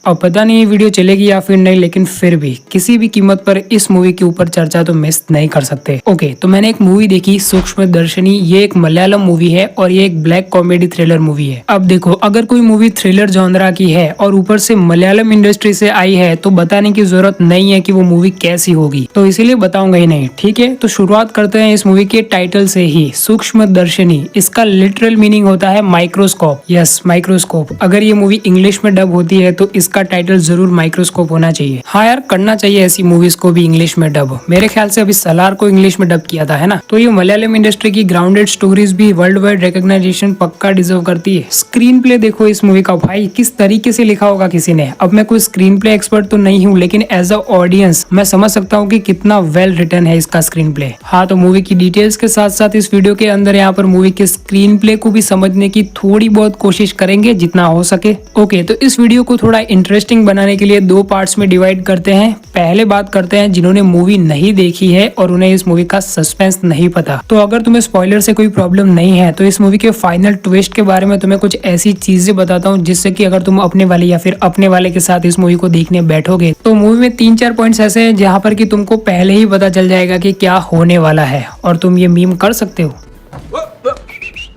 अब पता नहीं ये वीडियो चलेगी या फिर नहीं, लेकिन फिर भी किसी भी कीमत पर इस मूवी के ऊपर चर्चा तो मिस नहीं कर सकते। ओके, तो मैंने एक मूवी देखी सूक्ष्मदर्शिनी। ये एक मलयालम मूवी है और ये एक ब्लैक कॉमेडी थ्रिलर मूवी है। अब देखो, अगर कोई मूवी थ्रिलर जॉनरा की है और ऊपर से मलयालम इंडस्ट्री से आई है तो बताने की जरूरत नहीं है कि वो मूवी कैसी होगी, तो इसीलिए बताऊंगा ही नहीं। ठीक है, तो शुरुआत करते हैं इस मूवी के टाइटल से ही, सूक्ष्मदर्शिनी। इसका लिटरल मीनिंग होता है माइक्रोस्कोप। Yes, microscope. अगर ये मूवी इंग्लिश में डब होती है तो इसका टाइटल जरूर माइक्रोस्कोप होना चाहिए। हाँ यार, करना चाहिए ऐसी मूवीज को भी इंग्लिश में डब। मेरे ख्याल से अभी सलार को इंग्लिश में डब किया था, है ना। तो ये मलयालम इंडस्ट्री की ग्राउंडेड स्टोरीज भी वर्ल्ड वाइड रिकॉग्नाइजेशन पक्का डिजर्व करती है। स्क्रीन प्ले देखो इस मूवी का, भाई किस तरीके से लिखा होगा किसी ने। अब मैं कोई स्क्रीन प्ले एक्सपर्ट तो नहीं हूँ, लेकिन एज अ ऑडियंस मैं समझ सकता हूँ कि कितना वेल रिटन है इसका स्क्रीन प्ले। हाँ, तो मूवी की डिटेल्स के साथ साथ इस वीडियो के अंदर यहाँ पर मूवी के स्क्रीन प्ले को भी समझने की थोड़ी बहुत कोशिश करेंगे जितना हो सके। ओके, तो इस वीडियो को थोड़ा इंटरेस्टिंग बनाने के लिए दो पार्ट्स में डिवाइड करते हैं। पहले बात करते हैं जिन्होंने मूवी नहीं देखी है और उन्हें इस मूवी का सस्पेंस नहीं पता। तो अगर तुम्हें स्पॉइलर से कोई प्रॉब्लम नहीं है तो इस मूवी के फाइनल ट्विस्ट के बारे में तुम्हें कुछ ऐसी चीजें बताता हूँ जिससे कि अगर तुम अपने वाले या फिर अपने वाले के साथ इस मूवी को देखने बैठोगे तो मूवी में 3-4 पॉइंट्स ऐसे हैं जहाँ पर कि तुमको पहले ही पता चल जाएगा कि क्या होने वाला है और तुम ये मीम कर सकते हो।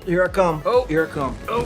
Here I come. Oh, here I come. Oh.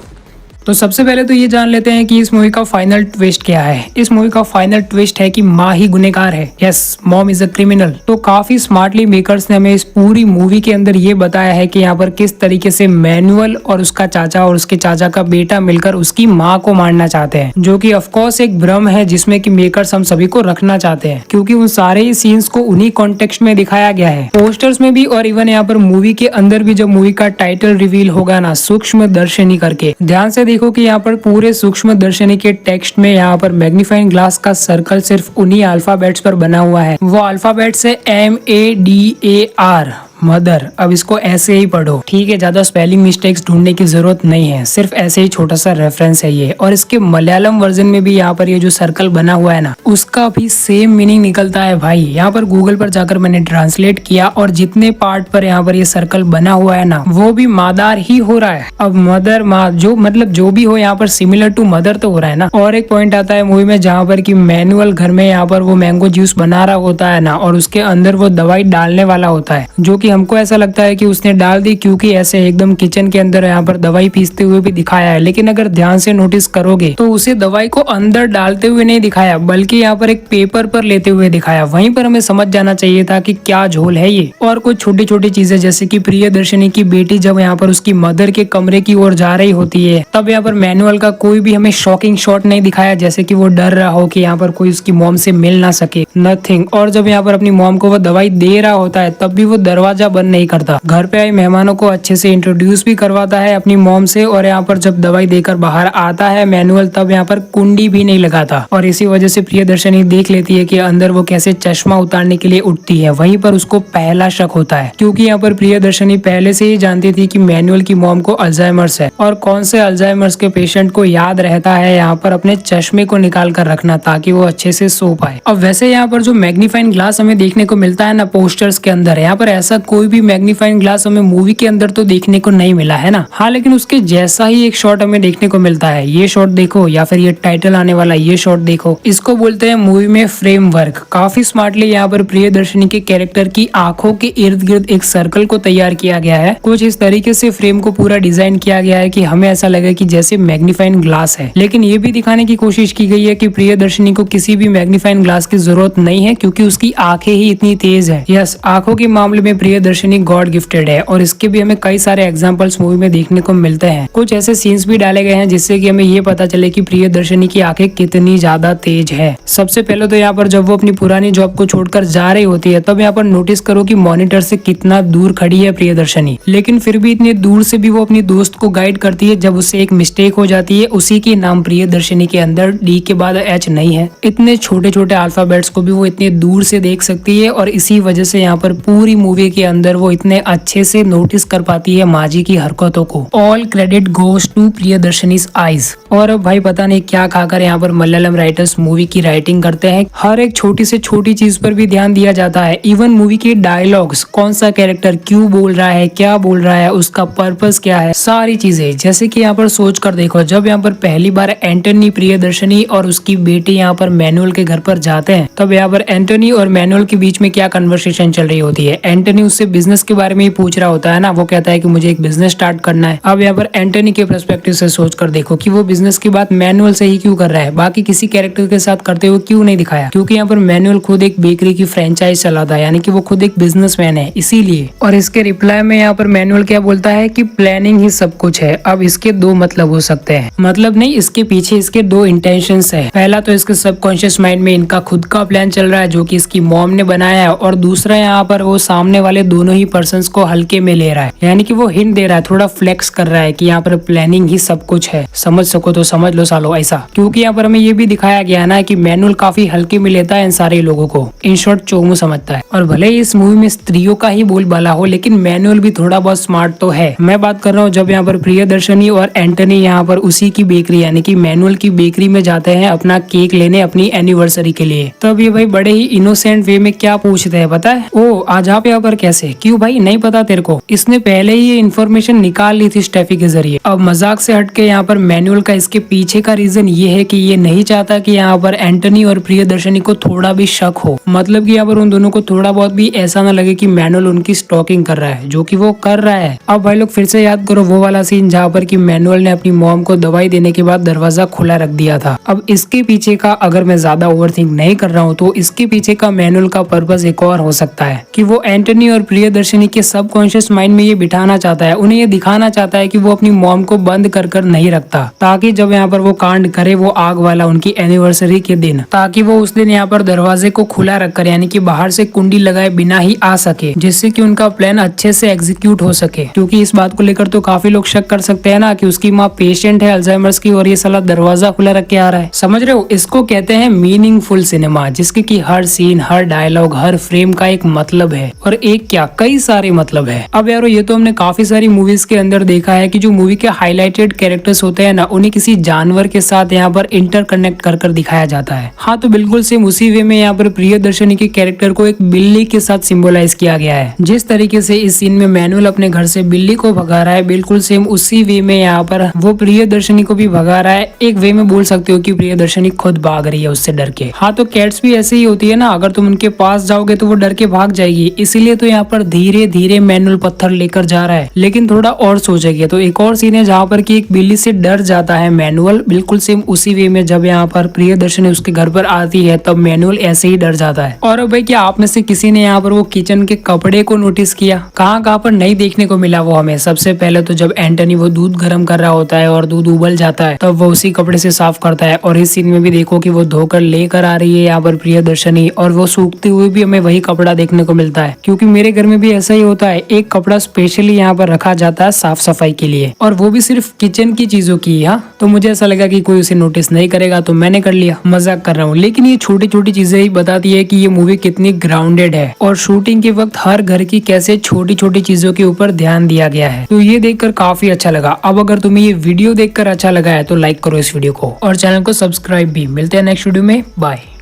तो सबसे पहले तो ये जान लेते हैं कि इस मूवी का फाइनल ट्विस्ट क्या है। इस मूवी का फाइनल ट्विस्ट है कि माँ ही गुनहगार है। Yes, mom is a criminal. तो काफी स्मार्टली मेकर्स ने हमें इस पूरी मूवी के अंदर ये बताया है कि यहाँ पर किस तरीके से मैनुअल और उसका चाचा और उसके चाचा का बेटा मिलकर उसकी माँ को मारना चाहते हैं, जो कि ऑफकोर्स एक भ्रम है जिसमें कि मेकर्स हम सभी को रखना चाहते हैं, क्योंकि उन सारे ही सीन्स को उन्हीं कॉन्टेक्स्ट में दिखाया गया है, पोस्टर्स में भी और इवन यहाँ पर मूवी के अंदर भी। जब मूवी का टाइटल रिवील होगा ना, सूक्ष्मदर्शिनी करके, ध्यान से देखो कि यहाँ पर पूरे सूक्ष्मदर्शिनी के टेक्स्ट में यहाँ पर मैग्नीफाइंग ग्लास का सर्कल सिर्फ उन्हीं अल्फाबेट्स पर बना हुआ है। वो अल्फाबेट्स है MADAR, मदर। अब इसको ऐसे ही पढ़ो, ठीक है, ज्यादा स्पेलिंग मिस्टेक्स ढूंढने की जरूरत नहीं है, सिर्फ ऐसे ही छोटा सा रेफरेंस है ये। और इसके मलयालम वर्जन में भी यहाँ पर ये जो सर्कल बना हुआ है ना, उसका भी सेम मीनिंग निकलता है भाई। यहाँ पर गूगल पर जाकर मैंने ट्रांसलेट किया और जितने पार्ट पर यहाँ पर ये सर्कल बना हुआ है ना, वो भी मादार ही हो रहा है। अब मदर, माँ, जो मतलब जो भी हो, यहाँ पर सिमिलर टू मदर तो हो रहा है ना। और एक पॉइंट आता है मूवी में जहाँ पर की मैनुअल घर में यहाँ पर वो मैंगो जूस बना रहा होता है ना, और उसके अंदर वो दवाई डालने वाला होता है, जो कि हमको ऐसा लगता है कि उसने डाल दी, क्योंकि ऐसे एकदम किचन के अंदर यहाँ पर दवाई पीसते हुए भी दिखाया है। लेकिन अगर ध्यान से नोटिस करोगे तो उसे दवाई को अंदर डालते हुए नहीं दिखाया, बल्कि यहाँ पर एक पेपर पर लेते हुए दिखाया। वहीं पर हमें समझ जाना चाहिए था कि क्या झोल है ये। और कुछ छोटी छोटी चीजें, जैसे कि प्रियदर्शनी की बेटी जब यहाँ पर उसकी मदर के कमरे की ओर जा रही होती है, तब यहाँ पर मैनुअल का कोई भी हमें शॉकिंग शॉट नहीं दिखाया, जैसे कि वो डर रहा हो कि यहाँ पर कोई उसकी मॉम से मिल ना सके, नथिंग। और जब यहाँ पर अपनी मॉम को वो दवाई दे रहा होता है तब भी वो दरवाजा बंद नहीं करता, घर पे आए मेहमानों को अच्छे से इंट्रोड्यूस भी करवाता है अपनी मॉम से। और यहाँ पर जब दवाई देकर बाहर आता है मैनुअल, तब यहाँ पर कुंडी भी नहीं लगाता, और इसी वजह से प्रियदर्शनी देख लेती है कि अंदर वो कैसे चश्मा उतारने के लिए उठती है। वहीं पर उसको पहला शक होता है, क्योंकि यहाँ पर प्रियदर्शनी पहले से ही जानती थी कि मैनुअल की मॉम को अल्जाइमर्स है, और कौन से अल्जाइमर्स के पेशेंट को याद रहता है यहाँ पर अपने चश्मे को निकाल कर रखना, ताकि वो अच्छे से सो पाए। अब वैसे यहाँ पर जो मैग्नीफाइंग ग्लास हमें देखने को मिलता है ना पोस्टर्स के अंदर, यहाँ पर ऐसा कोई भी मैग्नीफाइंग ग्लास हमें मूवी के अंदर तो देखने को नहीं मिला है ना। हाँ, लेकिन उसके जैसा ही एक शॉट हमें देखने को मिलता है। ये शॉट देखो, या फिर ये टाइटल आने वाला ये शॉट देखो, इसको बोलते हैं मूवी में फ्रेम वर्क। काफी स्मार्टली यहाँ पर प्रियदर्शनी के कैरेक्टर की आंखों के इर्द गिर्द एक सर्कल को तैयार किया गया है। कुछ इस तरीके से फ्रेम को पूरा डिजाइन किया गया है कि हमें ऐसा लगे कि जैसे मैग्नीफाइंग ग्लास है। लेकिन ये भी दिखाने की कोशिश की गई है कि प्रियदर्शनी को किसी भी मैग्नीफाइंग ग्लास की जरूरत नहीं है, क्योंकि उसकी आंखें ही इतनी तेज है। यस, आंखों के मामले में प्रियदर्शनी गॉड गिफ्टेड है, और इसके भी हमें कई सारे एग्जांपल्स मूवी में देखने को मिलते हैं। कुछ ऐसे सीन्स भी डाले गए हैं जिससे कि हमें ये पता चले कि प्रियदर्शनी की आंखें कितनी ज्यादा तेज है। सबसे पहले तो यहाँ पर जब वो अपनी पुरानी जॉब को छोड़कर जा रही होती है, तब यहाँ पर नोटिस करो कि मॉनिटर से कितना दूर खड़ी है प्रियदर्शनी, लेकिन फिर भी इतनी दूर से भी वो अपनी दोस्त को गाइड करती है। जब उससे एक मिस्टेक हो जाती है, उसी के नाम प्रियदर्शनी के अंदर डी के बाद एच नहीं है, इतने छोटे छोटे अल्फाबेट्स को भी वो इतने दूर से देख सकती है। और इसी वजह से यहाँ पर पूरी मूवी के अंदर वो इतने अच्छे से नोटिस कर पाती है माँ जी की हरकतों को। All credit goes to Priyadarshini's eyes. और अब भाई पता नहीं क्या खाकर यहाँ पर मलयालम राइटर्स मूवी की राइटिंग करते हैं। हर एक छोटी से छोटी चीज पर भी ध्यान दिया जाता है। इवन मूवी के डायलॉग्स, कौन सा कैरेक्टर क्यों बोल रहा है, क्या बोल रहा है, उसका पर्पस क्या है, सारी चीजें। जैसे कि यहाँ पर सोच कर देखो, जब यहाँ पर पहली बार एंटनी प्रियदर्शनी और उसकी बेटी यहाँ पर मैनुअल के घर पर जाते हैं, तब यहाँ पर एंटनी और मैनुअल के बीच में क्या कन्वर्सेशन चल रही होती है। एंटनी उससे बिजनेस के बारे में ही पूछ रहा होता है ना, वो कहता है कि मुझे एक बिजनेस स्टार्ट करना है। अब यहाँ पर एंटनी के पर्सपेक्टिव से सोच कर देखो कि वो बिजनेस की बात मैनुअल से ही क्यों कर रहा है, बाकी किसी कैरेक्टर के साथ करते हुए क्यों नहीं दिखाया, क्योंकि यहाँ पर मैनुअल खुद एक बेकरी की फ्रेंचाइज चलाता है, यानी कि वो खुद एक बिजनेसमैन है, इसीलिए। और इसके रिप्लाई में यहाँ पर मैनुअल क्या बोलता है कि प्लानिंग ही सब कुछ है। अब इसके दो मतलब हो सकते हैं, मतलब नहीं, इसके पीछे इसके दो इंटेंशंस है। पहला तो इसके सबकॉन्शियस माइंड में इनका खुद का प्लान चल रहा है जो कि इसकी मॉम ने बनाया है, और दूसरा यहाँ पर वो सामने वाले दोनों ही पर्संस को हल्के में ले रहा है, यानी कि वो हिंट दे रहा है, थोड़ा फ्लेक्स कर रहा है कि यहाँ पर प्लानिंग ही सब कुछ है। समझ सको तो समझ लो सालो ऐसा, क्योंकि यहाँ पर हमें ये भी दिखाया गया है ना कि मैनुअल काफी हल्के में लेता है इन सारे लोगों को, इन शॉर्ट चोमू समझता है। और भले ही इस मूवी में स्त्रियों का ही बोलबाला हो, लेकिन मैनुअल भी थोड़ा बहुत स्मार्ट तो है। मैं बात कर रहा हूँ जब यहाँ पर प्रियदर्शनी और एंटनी यहाँ पर उसी की बेकरी यानी कि मैनुअल की बेकरी में जाते हैं अपना केक लेने अपनी एनिवर्सरी के लिए, तब ये भाई बड़े ही इनोसेंट वे में क्या पूछते हैं पता है, ओ आज आप यहाँ पर कैसे, क्यों भाई नहीं पता तेरे को। इसने पहले ही ये इन्फॉर्मेशन निकाल ली थी स्टेफी के जरिए। अब मजाक से हटके यहाँ पर मैनुअल का इसके पीछे का रीजन ये है कि ये नहीं चाहता कि यहाँ पर एंटनी और प्रियदर्शनी को थोड़ा भी शक हो, मतलब कि यहाँ पर उन दोनों को थोड़ा बहुत भी ऐसा ना लगे कि मैनुअल उनकी स्टॉकिंग कर रहा है, जो कि वो कर रहा है। अब भाई लोग फिर से याद करो वो वाला सीन जहाँ पर कि मैनुअल ने अपनी मॉम को दवाई देने के बाद दरवाजा खुला रख दिया था। अब इसके पीछे का, अगर मैं ज्यादा ओवरथिंक नहीं कर रहा हूँ, तो इसके पीछे का मैनुअल का पर्पस एक और हो सकता है कि वो एंटनी और प्रियदर्शनी के सबकॉन्शियस माइंड में ये बिठाना चाहता है, उन्हें ये दिखाना चाहता है कि वो अपनी मॉम को बंद कर नहीं रखता, ताकि जब यहाँ पर वो कांड करे वो आग वाला उनकी एनिवर्सरी के दिन, ताकि वो उस दिन यहाँ पर दरवाजे को खुला रखकर यानी कि बाहर से कुंडी लगाए बिना ही आ सके, जिससे कि उनका प्लान अच्छे से एग्जीक्यूट हो सके। क्योंकि इस बात को लेकर तो काफी लोग शक कर सकते हैं ना कि उसकी माँ पेशेंट है अल्जाइमर्स की और ये साला दरवाजा खुला रख के आ रहा है। समझ रहे हो, इसको कहते हैं मीनिंगफुल सिनेमा, जिसके की हर सीन, हर डायलॉग, हर फ्रेम का एक मतलब है, और एक क्या कई सारे मतलब है। अब यारो ये तो हमने काफी सारी मूवीज के अंदर देखा है कि जो मूवी के हाईलाइटेड कैरेक्टर्स होते हैं ना, उन्हें किसी जानवर के साथ यहाँ पर इंटरकनेक्ट कर दिखाया जाता है। हाँ, तो बिल्कुल सेम उसी वे में यहाँ पर प्रियदर्शनी के कैरेक्टर को एक बिल्ली के साथ सिंबलाइज किया गया है। जिस तरीके से इस सीन में मैनुअल अपने घर से बिल्ली को भगा रहा है, बिल्कुल सेम उसी वे में यहाँ पर वो प्रियदर्शनी को भी भगा रहा है। एक वे में बोल सकते हो कि प्रियदर्शनी खुद भाग रही है उससे डर के। हाँ, तो कैट्स भी ऐसे ही होती है ना, अगर तुम उनके पास जाओगे तो वो डर के भाग जाएगी, इसीलिए तो यहाँ पर धीरे धीरे मैनुअल पत्थर लेकर जा रहा है। लेकिन थोड़ा और सोचेगी तो एक और सीन है जहाँ पर कि एक बिल्ली से डर जाता है मैनुअल, बिल्कुल सेम उसी वे में जब यहाँ पर प्रियदर्शनी उसके घर पर आती है तब मैनुअल ऐसे ही डर जाता है। और अब भाई क्या आप में से किसी ने यहाँ पर वो किचन के कपड़े को नोटिस किया, कहाँ पर नहीं देखने को मिला वो हमें। सबसे पहले तो जब एंटनी वो दूध गर्म कर रहा होता है और दूध उबल जाता है, तब वो उसी कपड़े से साफ करता है। और इस सीन में भी देखो कि वो धोकर लेकर आ रही है यहाँ पर प्रियदर्शनी, और वो सूखते हुए भी हमें वही कपड़ा देखने को मिलता है। क्योंकि मेरे घर में भी ऐसा ही होता है, एक कपड़ा स्पेशली यहाँ पर रखा जाता है साफ सफाई के लिए, और वो भी सिर्फ किचन की चीजों की। हाँ, तो मुझे ऐसा लगा कि कोई उसे नोटिस नहीं करेगा तो मैंने कर लिया, मजाक कर रहा हूँ। लेकिन ये छोटी छोटी चीजें ही बताती है कि ये मूवी कितनी ग्राउंडेड है, और शूटिंग के वक्त हर घर की कैसे छोटी छोटी चीजों के ऊपर ध्यान दिया गया है। तो ये देखकर काफी अच्छा लगा। अब अगर तुम्हें ये वीडियो देखकर अच्छा लगा है तो लाइक करो इस वीडियो को, और चैनल को सब्सक्राइब भी। मिलते हैं नेक्स्ट वीडियो में, बाय।